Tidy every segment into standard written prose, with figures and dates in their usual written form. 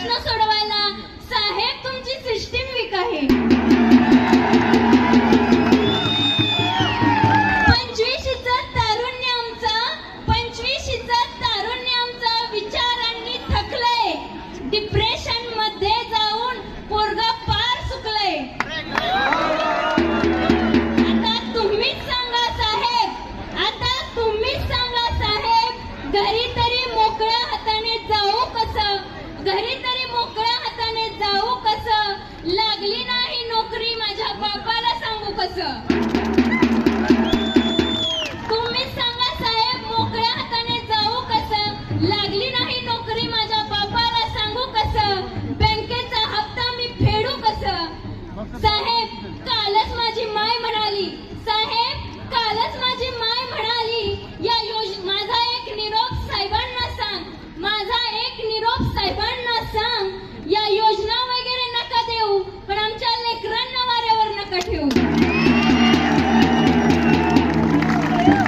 प्रश्न सोडवायला साहेब तुमची सिस्टीम वीक आहे. 25चं तारुण्य आमचं विचारांनी थकलंय. डिप्रेशन मध्ये जाऊन पोरगा पार सुकलंय. आता तुम्हीच सांगा साहेब, आता तुम्हीच सांगा साहेब, घरी तरी मोकळ्या हाताने जाऊ कसं, घरी तरी मोकळ्या हाताने जाऊ कसं, लागली नाही नोकरी माझ्या बापाला सांगू कसं. तुम्हीच सांगा साहेब, मोकळ्या हाताने जाऊ कसं, लागली नाही नोकरी माझ्या बापाला सांगू कसं, बँकेचा हप्ता मी फेडू कसं. साहेब कालच माझी माय म्हणाली, साहेब कालच माझी माय म्हणाली, या माझा एक निरोप साहेबांना सांग, माझा एक निरोप साहेबांना सांग, या योजना वगैरे नका देऊ, पण आमच्या लेकरांना वाऱ्यावर नका ठेवू.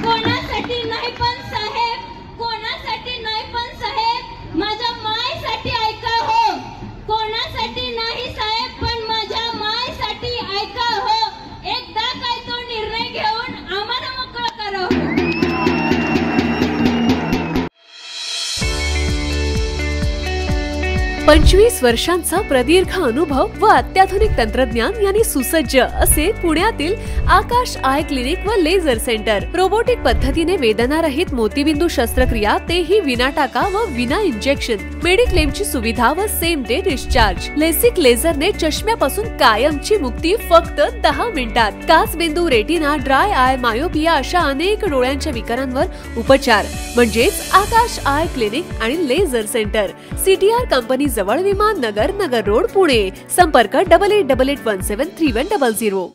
कोणासाठी नाही पण साहेब, कोणासाठी नाही पण साहेब, माझ्या मायसाठी ऐका हो. कोणासाठी नाही साहेब, पण माझ्या मायसाठी ऐका हो. एकदा काय तो निर्णय घेऊन आम्हाला मोकळं करा हो. 25 वर्षांचा प्रदीर्घ अनुभव व अत्याधुनिक तंत्रज्ञान यांनी सुसज्ज असे पुण्यातील आकाश आय क्लिनिक व लेझर सेंटर. रोबोटिक पद्धतीने वेदनारहित मोतीबिंदू शस्त्रक्रिया, तेही विना टाका व विना इंजेक्शन. मेडिक्लेमची सुविधा व सेम डे डिस्चार्ज. लेसिक लेझरने चष्म्यापासून कायमची मुक्ती फक्त 10 मिनिटात. काचबिंदू, रेटिना, ड्राय आय, मायोपिया अशा अनेक डोळ्यांच्या विकारांवर उपचार म्हणजेच आकाश आय क्लिनिक आणि लेझर सेंटर. CTR कंपनी जवळ, विमान नगर, नगर रोड, पुणे. संपर्क 8888173100.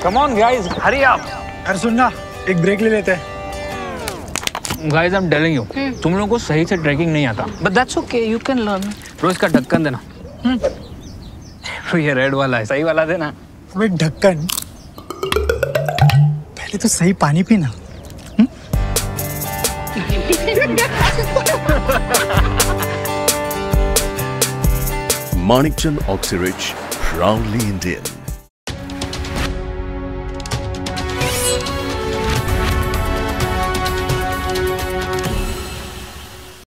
Come on guys, hurry up. यार सुन ना, एक ब्रेक ले लेते हैं. Guys, I'm telling you, तुम लोगों को सही से ट्रैकिंग नहीं आता. But that's okay, you can learn. रोज का ढक्कन देना. ये रेड वाला है, सही वाला देना. अबे ढक्कन, पहले तो सही पानी पीना. Manikchand Oxyrich, proudly Indian.